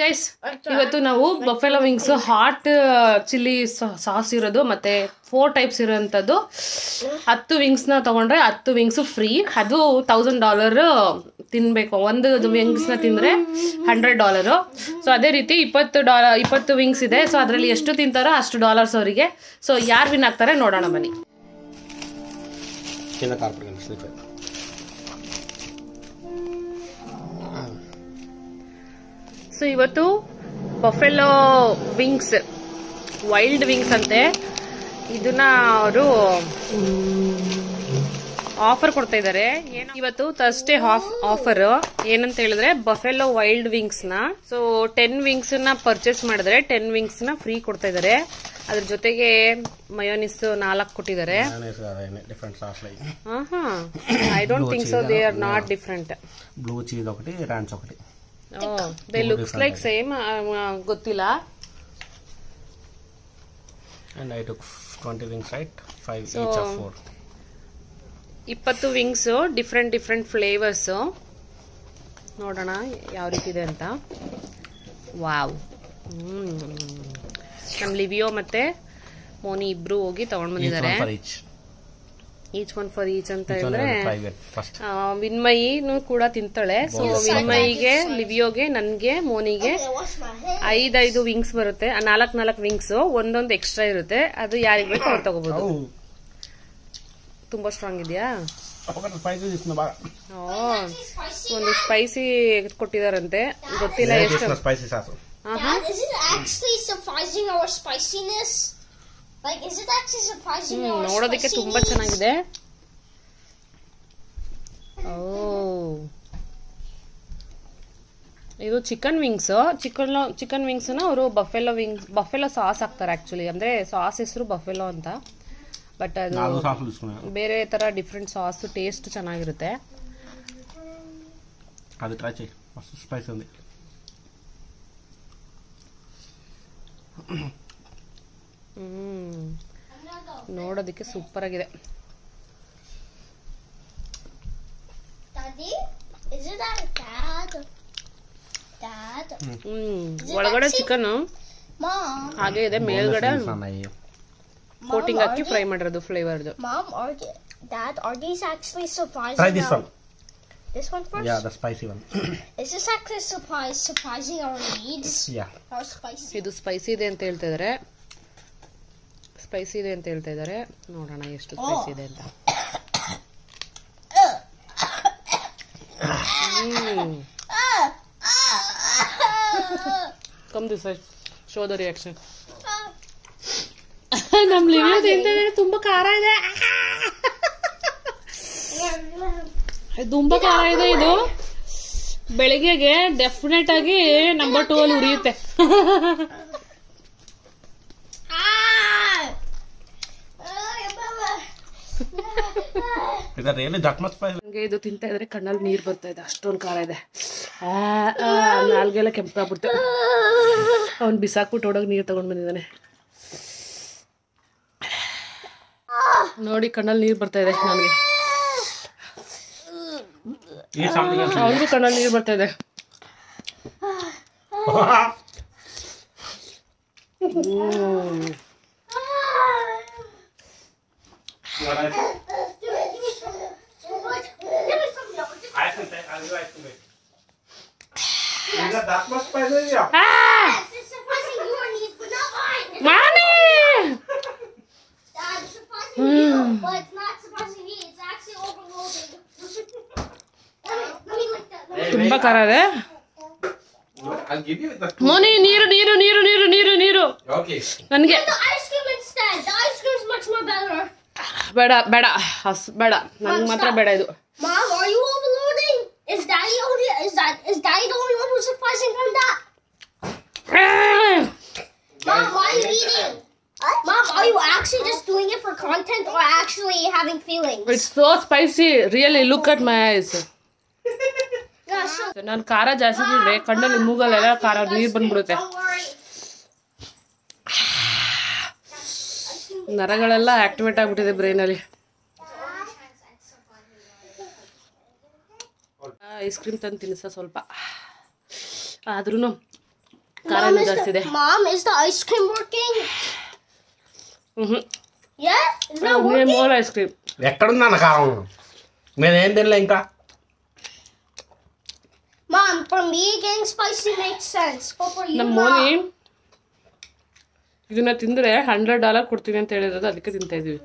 Guys, ಇವತ್ತು ನಾವು buffalo wings hot chilli sauce ಇರೋದು ಮತ್ತೆ 4 ಟೈಪ್ಸ್ ಇರೋಂಥದ್ದು 10 ವಿಂಗ್ಸ್ನ ತೊಗೊಂಡ್ರೆ 10 ವಿಂಗ್ಸು ಫ್ರೀ. ಅದು $1000 ತಿನ್ನಬೇಕು. ಒಂದು ವಿಂಗ್ಸ್ನ ತಿಂದರೆ $100. ಸೊ ಅದೇ ರೀತಿ $20 ವಿಂಗ್ಸ್ ಇದೆ. ಸೊ ಅದರಲ್ಲಿ ಎಷ್ಟು ತಿಂತಾರೋ ಅಷ್ಟು ಡಾಲರ್ಸ್ ಅವರಿಗೆ. ಸೊ ಯಾರು ವಿನ್ ಆಗ್ತಾರೆ ನೋಡೋಣ ಬನ್ನಿ. ಸೊ ಇವತ್ತು ಬಫೆಲೋ ವಿಂಗ್ಸ್, ವೈಲ್ಡ್ ವಿಂಗ್ಸ್ ಅಂತೆ, ಇದನ್ನ ಅವರು ಆಫರ್ ಕೊಡ್ತಾ ಇದ್ದಾರೆ. ಇವತ್ತು ಥರ್ಸ್ಡೇ ಆಫರ್ ಏನಂತ ಹೇಳಿದ್ರೆ ಬಫೆಲೋ ವೈಲ್ಡ್ ವಿಂಗ್ಸ್ ನ, ಸೊ 10 ವಿಂಗ್ಸ್ ನ ಪರ್ಚೇಸ್ ಮಾಡಿದ್ರೆ 10 ವಿಂಗ್ಸ್ ನ ಫ್ರೀ ಕೊಡ್ತಾ ಇದ್ದಾರೆ. ಅದ್ರ ಜೊತೆಗೆ ಮಯೋನಿಸ್ 4 ಕೊಟ್ಟಿದ್ದಾರೆ. I don't think so, they are not different. Blue cheese ఒకటి, ರಾಂಚ್ ఒకటి. ದೇ ಲುಕ್ಸ್ ಲೈಕ್ ಸೇಮ್, ಗೊತ್ತಿಲ್ಲ. And I took 20 wings, right? 5 each of 4. 20 wings, different flavours. ನೋಡೋಣ ಯಾವ ರೀತಿ ಇದೆ ಅಂತ. ವಾವ್. ನಮ್ ಲಿವಿಯೋ ಮತ್ತೆ ಮೋನಿ ಇಬ್ರು ಹೋಗಿ ತಗೊಂಡ್ ಬಂದಿದ್ದಾರೆ. ಈಚ್ ಒನ್ ಫಾರ್ ಈಚ್ ಅಂತ ಹೇಳಿದ್ರೆ ವಿನ್ಮಯಿನೂ ಕೂಡ ತಿಂತಾಳೆ. ಸೊ ವಿನ್ಮಯಿಗೆ, ಲಿವಿಯೋಗೆ, ನನ್ಗೆ, ಮೋನಿಗೆ 5 ವಿಂಗ್ಸ್ ಬರುತ್ತೆ. 4 ವಿಂಗ್ಸ್, ಒಂದೊಂದು ಎಕ್ಸ್ಟ್ರಾ ಇರುತ್ತೆ. ಅದು ಯಾರಿಗೆ ಬೇಕು ಅವ್ರು ತಗೋಬಹುದು. ತುಂಬಾ ಸ್ಟ್ರಾಂಗ್ ಇದೆಯಾ? ಒಂದು ಸ್ಪೈಸಿ ಕೊಟ್ಟಿದಾರಂತೆ, ಗೊತ್ತಿಲ್ಲ ಎಷ್ಟು. ನೋಡೋದಕ್ಕೆ ತುಂಬಾ ಚೆನ್ನಾಗಿದೆ. ಇದು ಚಿಕನ್ ವಿಂಗ್ಸ್. ಚಿಕನ್ ವಿಂಗ್ಸ್ ನ ಅವರು ಬಫೆಲೋ ಸಾಸ್ ಹಾಕ್ತಾರೆ. ಆಕ್ಚುಲಿ ಅಂದ್ರೆ ಸಾಸ್ ಹೆಸರು ಬಫೆಲೋ ಅಂತ, ಬಟ್ ಅದು ಬೇರೆ ತರ ಡಿಫ್ರೆಂಟ್ ಸಾಸ್. ಟೇಸ್ಟ್ ಚೆನ್ನಾಗಿರುತ್ತೆ. ಅದು ಟ್ರೈ ಮಾಡಿ, ಮಸ್ತ್ ಸ್ಪೈಸಿ ఉంది. ನೋಡೋದಕ್ಕೆ ಸೂಪರ್ ಆಗಿದೆ. ಒಳಗಡೆ ಚಿಕನ್ ಹಾಗೆ ಇದೆ, ಮೇಲ್ಗಡೆ ಕೋಟಿಂಗ್ ಹಾಕಿ ಫ್ರೈ ಮಾಡಿರೋದು ಫ್ಲೇವರ್ದು. Try this one. This one first? Yeah, the spicy one. Is this actually surprising our needs? Yeah. How spicy? ಇದು ಸ್ಪೈಸಿ ಇದೆ ಅಂತ ಹೇಳ್ತಾ ಇದ್ದಾರೆ. ನೋಡೋಣ ಎಷ್ಟು ಸ್ಪೈಸಿ ಇದೆ ಅಂತ. Come this side. Show the reaction. ನಮ್ ಲಿವಿಯೋ ತಿಂತಾ ಇದ್ದಾರೆ. ತುಂಬಾ ಖಾರ ಇದೆ, ತುಂಬಾ ಖಾರ ಇದೆ. ಇದು ಬೆಳಿಗ್ಗೆಗೆ ಡೆಫಿನೆಟ್ ಆಗಿ ನಂಬರ್ 2 ಅಲ್ಲಿ ಉರಿಯುತ್ತೆ. ಇದು ತಿಂತಾ ಇದ್ರೆ ಕಣ್ಣಲ್ಲಿ ನೀರ್ ಬರ್ತಾ ಇದೆ, ಅಷ್ಟೊಂದು ಖಾರ ಇದೆ. ನಾಲ್ಗೆಲ್ಲ ಕೆಂಪಾಗ್ಬಿಟ್ಟು ಅವ್ನು ಬಿಸಾಕ್ಬಿಟ್ಟು ಓಡೋಗಿ ನೀರು ತಗೊಂಡ್ ಬಂದಿದ್ದಾನೆ. ನೋಡಿ ಕಣ್ಣಲ್ಲಿ ನೀರು ಬರ್ತಾ ಇದೆ ನನಗೆ. ಅವ್ರಿಗೂ ಕಣ್ಣಲ್ಲಿ ನೀರು ಬರ್ತಾ ಇದೆ. ತುಂಬಾ ಖಾರ ಇದೆ. ಮೋನಿ ನೀರು ನೀರು ನೀರು ನೀರು ನೀರು ನೀರು ನನಗೆ ಬೇಡ ಬೇಡ ಬೇಡ, ನನ್ಗೆ ಮಾತ್ರ ಬೇಡ ಇದು. Mom, are you overloading? Is Daddy the only one who's surprising from that? Mom, why are you eating? Mom, are you actually just doing it for content or actually having feelings? It's so spicy. Really, look at my eyes. Yeah, sure. ನಾನು ಖಾರ ಜಾಸ್ತಿ ತಿಂದ್ರೆ ಕಣ್ಣಲ್ಲಿ ಮೂಗಲ್ಲೆಲ್ಲ ಖಾರ ನೀರು ಬಂದ್ಬಿಡುತ್ತೆ. ನರಗಳೆಲ್ಲ activate ಆಗ್ಬಿಟ್ಟಿದೆ ಬ್ರೈನಲ್ಲಿ. Ice cream ತಂದು ತಿನ್ನಿಸ ಸ್ವಲ್ಪ. ಆದ್ರೂ ಖಾರ Mom, ಜಾಸ್ತಿ ಇದೆ. Mom, is the ice cream working? Yeah? Is that Only working? more ice cream. ఎక్కడుందన్న కారం నేను ఏం తినలే ఇంకా Mom, for me, getting spicy makes sense. But for you, ನಮ್ಮ ಮೋನಿ Mom. ಇದನ್ನ ತಿಂದ್ರೆ $100 ಕೊಡ್ತೀನಿ ಅಂತ ಹೇಳಿರೋದು, ಅದಕ್ಕೆ ತಿಂತಾ ಇದೀವಿ.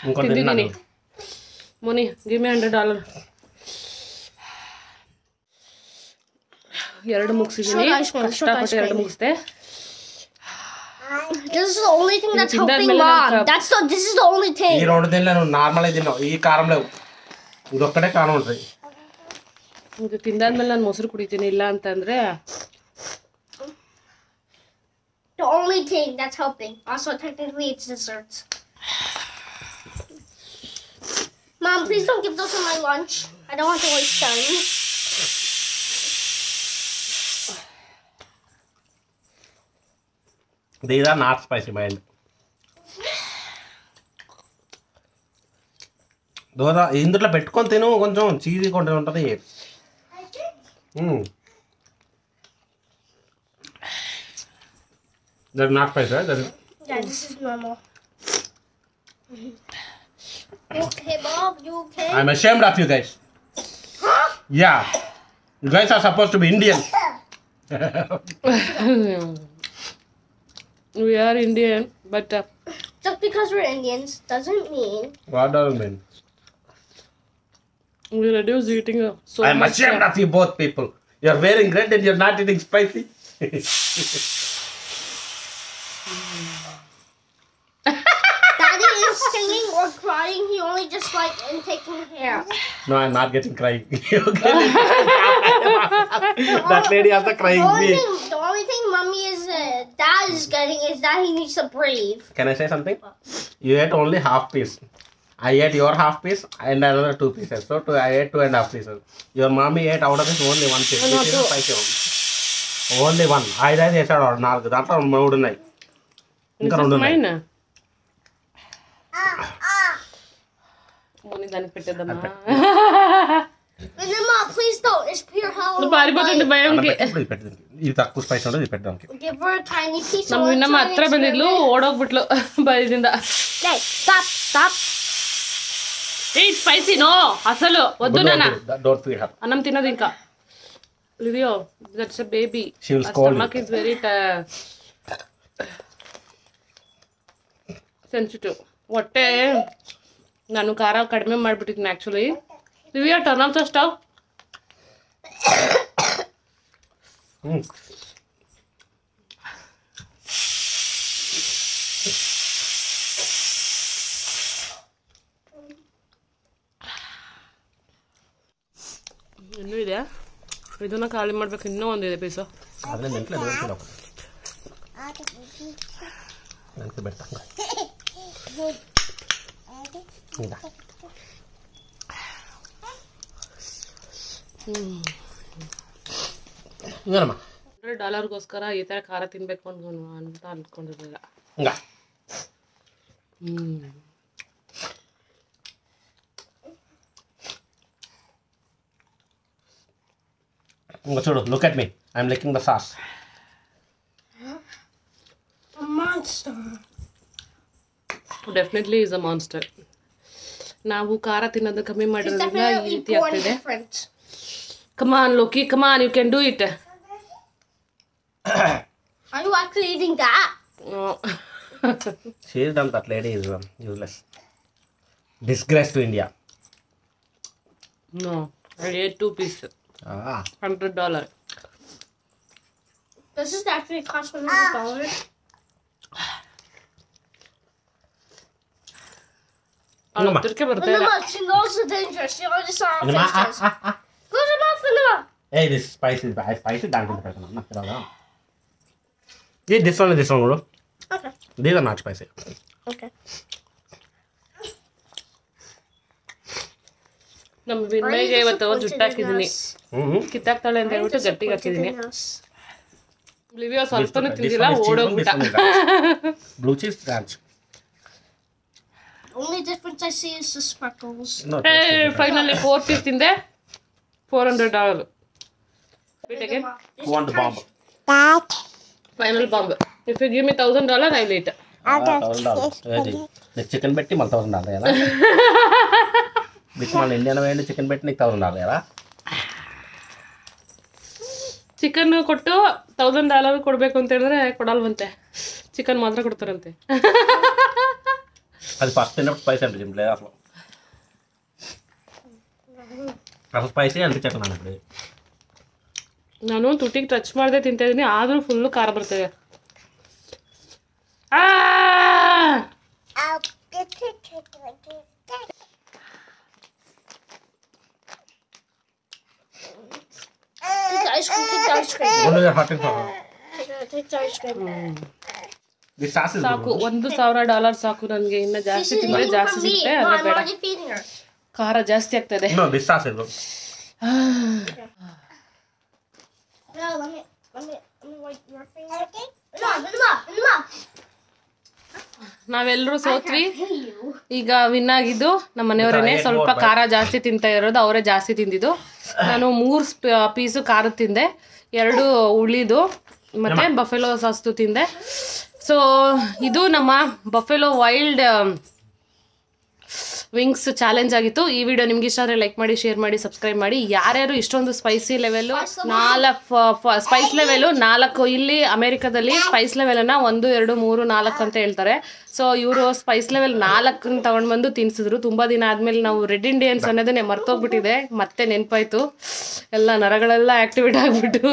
ఇంకోటి ತಿಂದಿದ್ದೀನಿ. తిన్నాను. Moni give me $100. 2 ಮುಗಿಸಿದ್ದೀನಿ. Short ice cream, short ice ಕಷ್ಟಪಟ್ಟು 2 cream. ಮುಗಿಸ್ದೆ. This is the only thing that's Tinda helping admele Mom. nanka- This is the only ఈ thing. 2 తినలే నువ్వు నార్మల్ అయితే తిన్నావు ఈ కారం లేవు ఇదొక్కటే కారం ఉంటుంది ಇದು ತಿಂದಾದ್ಮೇಲೆ ನಾನು ಮೊಸರು ಕುಡಿತೀನಿ, ಇಲ್ಲ ಅಂತಂದ್ರೆ The only thing that's helping. Also, technically, it's desserts. Mom, please don't give those to my lunch. I don't want to waste them. These are not spicy mind dosa ఇందులో పెట్టుకొని తిను కొంచెం చీజీ కొంచెం ఉంటుంది that not spicy that Yeah, this is normal. You okay, Bob? You okay? I'm ashamed of you guys. Yeah. You guys are supposed to be Indian. we are Indian, but Just because we're Indians doesn't mean. What does it mean? we reduce eating so I'm much. ashamed of you both people. You're wearing red and you're not eating spicy. Daddy is singing or crying. He only just like and taking hair. No, I'm not getting crying. You're getting that lady also crying. The only thing Mommy is Dad is getting is that he needs to breathe. Can I say something? You ate only half piece. I ate your half piece and another 2 pieces. So I ate 2.5 pieces. Your mommy ate out of this only 1 piece. No, This is two. spicy one. Only 1. I did చేసాడు 4. దాంట్లో 3 ఉన్నాయి. ఇంకా 2 ఉన్నాయి. mine. మోని దానికి పెట్టేద్దామా? And then Mom, please don't. It's pure hell. నువ్వు పారిపోతుంటే భయంకి. ఇది తక్కువ spice ఉంటుంది ఇది పెట్టడానికి. Give her a tiny piece. ನಮ್ಮ of ನಮ್ಮ ಹತ್ರ ಬಂದಿದ್ಲು ಓಡೋಗ್ಬಿಟ್ಲು ಭಯದಿಂದ. Hey, stop. ಏಯ್ ಸ್ಪೈಸಿ ನೋ ಅಸಲು ವದ್ದು ನಾನ Don't feed her. ಅನ್నం ತಿನ್ನೋದು ಇಂಕ Livio that's a baby She will scold you. Stomach is very sensitive. ಹೊಟ್ಟೆ ನಾನು ಖಾರ ಕಡಿಮೆ ಮಾಡಿಬಿಟ್ಟಿದ್ದೀನಿ actually. Livio turn off the stove. ಇನ್ನೂ ಇದೆ, ಇದನ್ನ ಖಾಲಿ ಮಾಡ್ಬೇಕು. ಇನ್ನೂ ಒಂದಿದೆ ಪೀಸು. ಅದನ್ನ ನೆನ್ಕಲೆ ನೆನ್ಕೆ ಬೆಟ್ಟ ಹಿಂಗಮ್ಮ $100ಗೋಸ್ಕರ ಈ ಥರ ಖಾರ ತಿನ್ಬೇಕು ಅಂತ ಅನ್ಕೊಂಡಿರಲಿಲ್ಲ. ಹಿಂಗ చూడు look at me I'm licking the sauce. A monster. Definitely is a monster. ನಾವು ಖಾರ ತಿನ್ನೋದು ಕಮ್ಮಿ It's ಮಾಡಿರೋದ್ರಿಂದ ಈ definitely ರೀತಿ born ಆಗ್ತಿದೆ. different. Come on Loki, come on, you can do it. Are you actually eating that? She is done. That lady is useless. Disgrace to India. No, I ate 2 pieces. $100. Does this actually cost $100? ಅವ್ಳು ಹತ್ತಿರಕ್ಕೆ ಬರ್ತಾ ಇಲ್ಲ. Vanilla, she knows the danger. She already saw our Vanilla, faces. Close your mouth, Vanilla. Hey, this spice is bad. Spicy dancing person. I'm not kidding. Yeah, this one, bro. Okay. These are not spicy. Okay. ನಮ್ಮ ವಿನ್ಮಯ್ಗೆ ಇವತ್ತು ಜುಟ್ಟಾಕಿದ್ದೀನಿ. ಕಿತ್ತಾಕ್ತಾಳೆ ಅಂತ ಹೇಳ್ಬಿಟ್ಟು ಗಟ್ಟಿಗೆ ಹಾಕಿದ್ದೀನಿ. ಲಿವಿಯೋ ಸ್ವಲ್ಪನೂ ತಿಂದಿಲ್ಲ, ಓಡೋಗ್ಬಿಟ್ಟ. Blue cheese ranch. Only difference I see is the sparkles. No, finally 4 piece ತಿಂದೆ. $400. Wait again. Who want the bomb? Final bomb. If you give me $1,000, I will eat. $1,000. The chicken betti mal $1,000 ఎలా? బిక్ మన Indian వేయండి chicken పెట్టి నీకు $1,000 ఎలా? Chicken ಕೊಟ್ಟು $1,000 ಕೊಡಬೇಕು ಅಂತ ಹೇಳಿದ್ರೆ ಕೊಡಲ್ವಂತೆ. ಚಿಕನ್ ಮಾತ್ರ ಕೊಡ್ತಾರಂತೆ. అది ఫస్ట్ తిన్నప్పుడు స్పైసీ అనిపించింది లేదు అసలు స్పైసీ అనిపించట్లేదు నాకు ఇప్పుడు. ನಾನು ತುಟಿಗೆ ಟಚ್ ಮಾಡದೆ ತಿಂತಾ ಇದ್ದೀನಿ, ಆದರೂ ಫುಲ್ಲು ಖಾರ ಬರ್ತಿದೆ. Take the ice cream. Take the ice cream. Take the ice cream. ಸಾಕು, $1,000 ಸಾಕು ನನಗೆ. ಇನ್ನ ಜಾಸ್ತಿ ತಿಂದ್ರೆ ಜಾಸ್ತಿ ಸಿಗುತ್ತೆ, ಅಲ್ಲ ಬೇಡ. already feeding her. ಖಾರ ಜಾಸ್ತಿ ಆಗ್ತದೆ. No, this sauce is good. No, let me wipe your finger. Okay. No. ನಾವೆಲ್ಲರೂ ಸೋತ್ವಿ. ಈಗ ವಿನ್ ಆಗಿದ್ದು ನಮ್ಮ ಮನೆಯವರೇನೆ. ಸ್ವಲ್ಪ ಖಾರ ಜಾಸ್ತಿ ತಿಂತಾ ಇರೋದು ಅವರೇ ಜಾಸ್ತಿ ತಿಂದಿದ್ದು. ನಾನು 3 ಪೀಸು ಖಾರ ತಿಂದೆ, 2 ಉಳಿದು ಮತ್ತೆ ಬಫೆಲೋ ಸಾಸ್ತು ತಿಂದೆ. ಸೊ ಇದು ನಮ್ಮ ಬಫೆಲೋ ವೈಲ್ಡ್ ವಿಂಗ್ಸ್ ಚಾಲೆಂಜ್ ಆಗಿತ್ತು. ಈ ವಿಡಿಯೋ ನಿಮ್ಗೆ ಇಷ್ಟ ಆದರೆ ಲೈಕ್ ಮಾಡಿ, ಶೇರ್ ಮಾಡಿ, ಸಬ್ಸ್ಕ್ರೈಬ್ ಮಾಡಿ. ಯಾರ್ಯಾರು ಇಷ್ಟೊಂದು ಸ್ಪೈಸಿ ಲೆವೆಲ್ಲು 4 ಸ್ಪೈಸ್ ಲೆವೆಲು 4 ಇಲ್ಲಿ ಅಮೆರಿಕದಲ್ಲಿ ಸ್ಪೈಸ್ ಲೆವೆಲನ್ನು 1, 2, 3, 4 ಅಂತ ಹೇಳ್ತಾರೆ. ಸೊ ಇವರು ಸ್ಪೈಸ್ ಲೆವೆಲ್ 4 ತಗೊಂಡು ಬಂದು ತಿನ್ಸಿದ್ರು. ತುಂಬ ದಿನ ಆದಮೇಲೆ ನಾವು ರೆಡ್ ಇಂಡಿಯನ್ಸ್ ಅನ್ನೋದನ್ನೇ ಮರ್ತೋಗ್ಬಿಟ್ಟಿದೆ, ಮತ್ತೆ ನೆನಪಾಯ್ತು. ಎಲ್ಲ ನರಗಳೆಲ್ಲ ಆ್ಯಕ್ಟಿವೇಟ್ ಆಗಿಬಿಟ್ಟು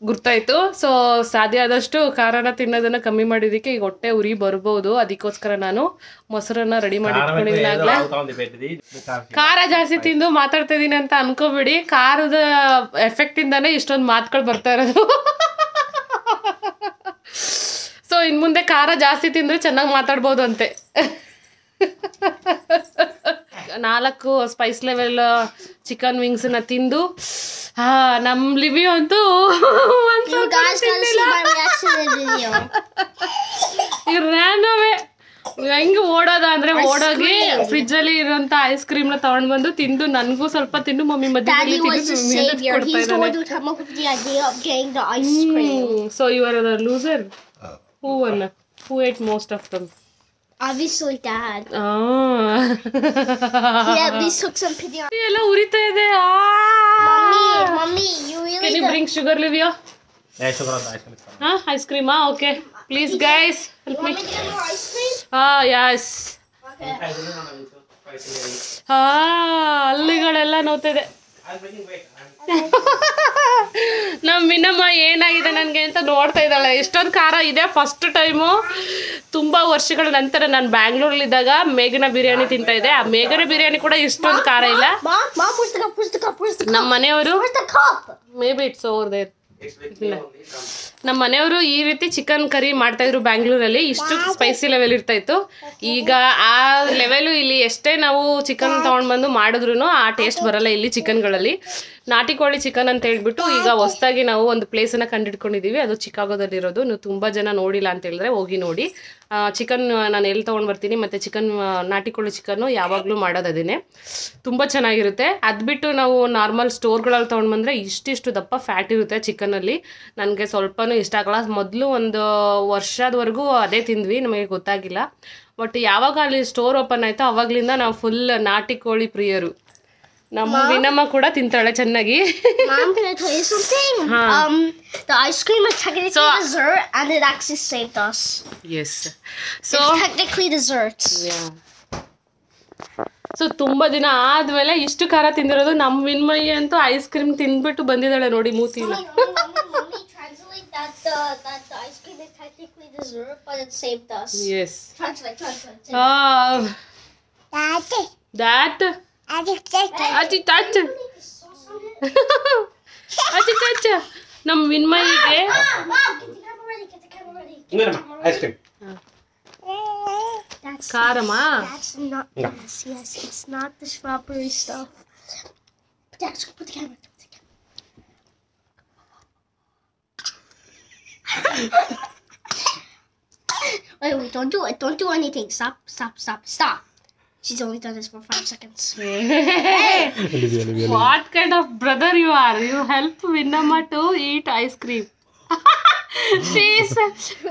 ಗುರ್ತಾಯ್ತು. ಸೊ ಸಾಧ್ಯ ಆದಷ್ಟು ಖಾರನ ತಿನ್ನೋದನ್ನ ಕಮ್ಮಿ ಮಾಡಿದ್ದಕ್ಕೆ ಈಗ ಹೊಟ್ಟೆ ಉರಿ ಬರ್ಬೋದು. ಅದಕ್ಕೋಸ್ಕರ ನಾನು ಮೊಸರನ್ನ ರೆಡಿ ಮಾಡಿ ಇಟ್ಕೊಂಡಿದ್ದೀನಿ ಆಗ್ಲೇ. ಖಾರ ಜಾಸ್ತಿ ತಿಂದು ಮಾತಾಡ್ತಾ ಇದೀನಿ ಅಂತ ಅನ್ಕೋಬೇಡಿ, ಖಾರದ ಎಫೆಕ್ಟ್ ಇಂದಾನೆ ಇಷ್ಟೊಂದು ಮಾತುಗಳು ಬರ್ತಾ ಇರೋದು. ಸೊ ಇನ್ ಮುಂದೆ ಖಾರ ಜಾಸ್ತಿ ತಿಂದ್ರೆ ಚೆನ್ನಾಗಿ ಮಾತಾಡ್ಬೋದು ಅಂತೆ. 4 ಸ್ಪೈಸ್ ಲೆವೆಲ್ ಚಿಕನ್ ವಿಂಗ್ಸ್ನ ತಿಂದು ನಮ್ ಲಿವಿ ಅಂತೂ You guys gotta see my reaction in the video. ರ್ಯಾನವೇ ಹೆಂಗೆ ಓಡೋದ ಅಂದ್ರೆ ಓಡೋಗಿ ಫ್ರಿಜ್ ಅಲ್ಲಿ ಇರೋಂತ ಐಸ್ ಕ್ರೀಮ್ ನ ತಗೊಂಡ್ ಬಂದು ತಿಂದು ನನಗೂ ಸ್ವಲ್ಪ ತಿಂದು ಮಮ್ಮಿ Daddy was the ಮಧ್ಯೆ savior. He's the one who came up with the idea of getting the ice cream. So you are the loser. Who won? Who ate most of them? Obviously, Dad. He at least took some pity on. ಎಲ್ಲ ಉರಿತಾ ಇದೆ. Mommy, you really. Can you bring sugar, Livia? Yeah, sugar on the ice cream. Ice cream, okay. Please, guys, help me. Want me to get more ice cream? Yes. Okay. ಹಲ್ಲಿಗಳೆಲ್ಲ ನೋವ್ತಿದೆ. ನಮ್ಮ ಮಿನಮ್ಮ ಏನಾಗಿದೆ ನನಗೆ ಅಂತ ನೋಡ್ತಾ ಇದ್ದಾಳೆ. ಇಷ್ಟೊಂದು ಖಾರ ಇದೆ. ಫಸ್ಟ್ ಟೈಮು ತುಂಬ ವರ್ಷಗಳ ನಂತರ ನಾನು ಬ್ಯಾಂಗ್ಳೂರಲ್ಲಿದ್ದಾಗ ಮೇಘನ ಬಿರಿಯಾನಿ ತಿಂತಾ ಇದ್ದೆ. ಆ ಮೇಘನ ಬಿರಿಯಾನಿ ಕೂಡ ಇಷ್ಟೊಂದು ಖಾರ ಇಲ್ಲ. Mom, where's the cup? Where's the cup? Where's the cup? ನಮ್ಮ ಮನೆಯವರು Where's the cup? Maybe it's over there. ನಮ್ಮ ಮನೆಯವರು ಈ ರೀತಿ ಚಿಕನ್ ಕರಿ ಮಾಡ್ತಾ ಇದ್ರು ಬ್ಯಾಂಗ್ಳೂರಲ್ಲಿ. ಇಷ್ಟು ಸ್ಪೈಸಿ ಲೆವೆಲ್ ಇರ್ತಾ ಇತ್ತು. ಈಗ ಆ ಲೆವೆಲು ಇಲ್ಲಿ ಎಷ್ಟೇ ನಾವು ಚಿಕನ್ ತಗೊಂಡ್ ಬಂದು ಮಾಡಿದ್ರು ಆ ಟೇಸ್ಟ್ ಬರಲ್ಲ ಇಲ್ಲಿ ಚಿಕನ್ಗಳಲ್ಲಿ. ನಾಟಿ ಕೋಳಿ ಚಿಕನ್ ಅಂತ ಹೇಳ್ಬಿಟ್ಟು ಈಗ ಹೊಸದಾಗಿ ನಾವು ಒಂದು ಪ್ಲೇಸನ್ನು ಕಂಡಿಡ್ಕೊಂಡಿದ್ದೀವಿ. ಅದು ಚಿಕಾಗೋದಲ್ಲಿರೋದು. ನೀವು ತುಂಬ ಜನ ನೋಡಿಲ್ಲ ಅಂತ ಹೇಳಿದ್ರೆ ಹೋಗಿ ನೋಡಿ. ಚಿಕನ್ ನಾನು ಎಲ್ಲಿ ತೊಗೊಂಡು ಬರ್ತೀನಿ, ಮತ್ತು ಚಿಕನ್ ನಾಟಿ ಕೋಳಿ ಚಿಕನ್ನು ಯಾವಾಗಲೂ ಮಾಡೋದು ಅದನ್ನೇ. ತುಂಬ ಚೆನ್ನಾಗಿರುತ್ತೆ. ಅದು ಬಿಟ್ಟು ನಾವು ನಾರ್ಮಲ್ ಸ್ಟೋರ್ಗಳಲ್ಲಿ ತೊಗೊಂಡು ಬಂದರೆ ಇಷ್ಟಿಷ್ಟು ದಪ್ಪ ಫ್ಯಾಟ್ ಇರುತ್ತೆ ಚಿಕನಲ್ಲಿ. ನನಗೆ ಸ್ವಲ್ಪನೂ ಇಷ್ಟ ಆಗಲ್ಲ. ಮೊದಲು ಒಂದು ವರ್ಷದವರೆಗೂ ಅದೇ ತಿಂದ್ವಿ, ನಮಗೆ ಗೊತ್ತಾಗಿಲ್ಲ. ಬಟ್ ಯಾವಾಗ ಅಲ್ಲಿ ಸ್ಟೋರ್ ಓಪನ್ ಆಯಿತು ಆವಾಗಲಿಂದ ನಾವು ಫುಲ್ ನಾಟಿ ಕೋಳಿ ಪ್ರಿಯರು. ನಮ್ಮ ವಿನಮ್ಮ ಕೂಡ ತಿಂತಾಳೆ ಚೆನ್ನಾಗಿ. Mom, can I tell you something? The ice cream is technically dessert, and it actually saved us. Yes. So it's technically dessert. Yeah. So ತುಂಬ ದಿನ ಆದಮೇಲೆ ಇಷ್ಟು ಖಾರ ತಿಂದಿರೋದು. ನಮ್ಮ ವಿನ್ಮಯ್ಯ ಅಂತೂ ಐಸ್ ಕ್ರೀಮ್ ತಿಂದ್ಬಿಟ್ಟು ಬಂದಿದ್ದಾಳೆ ನೋಡಿ ಮೂತಿನ. Mommy, translate that the ice cream is technically dessert, but it saved us. Yes. Translate. That ಅಚ್ಚ ನಮ್ಮ ವಿನ್ಮಯ್ಯಗೆ Mom, get the camera ready. Ice cream. ಖಾರಮ್ಮ. That's not. Yes, it's not the strawberry stuff. Dad, put the camera. Wait, don't do it. Don't do anything. Stop. She's only done this for 5 seconds. What kind of brother you are? You help Vinnamma to eat ice cream. She is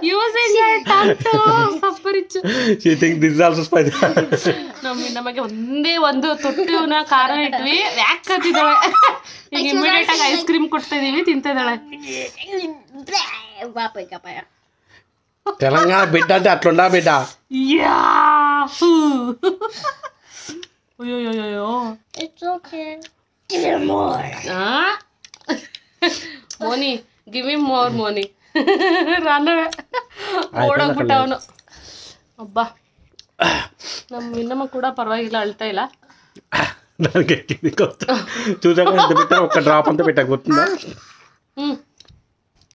using her tongue to ಸಪ್ಪರಿಚ್ಚು. She thinks this is also spicy. ನಮ್ಮ ವಿನ್ನಮ್ಮಗೆ ಒಂದೇ ಒಂದು ತೊಟ್ಟಿನ ಖಾರ ಇಟ್ವಿ ಯಾಕೆ ಕತ್ತಿದ್ದಾಳೆ. ಈಗ immediate ಆಗಿ ice cream ಕೊಡ್ತಾ ಇದೀವಿ ತಿಂತಿದ್ದಾಳೆ. తెలంగాణ బిడ్డ అంటే అట్లుండా బిడ్డ. ಅಯ್ಯೋ It's okay. Give him more. Moni give him more Moni. Run ಓಡೋಗ್ಬಿಟ್ಟ ಅವನು. ಅಬ್ಬಾ ನಮ್ಮ ವಿನ್ನಮ್ಮ ಕೂಡ ಪರವಾಗಿಲ್ಲ, ಅಳ್ತಾ ಇಲ್ಲ. దానికి ఎక్కింది చూసాక ఎంత పెట్టా ఒక డ్రాప్ అంతా పెట్టా గుర్తుందా?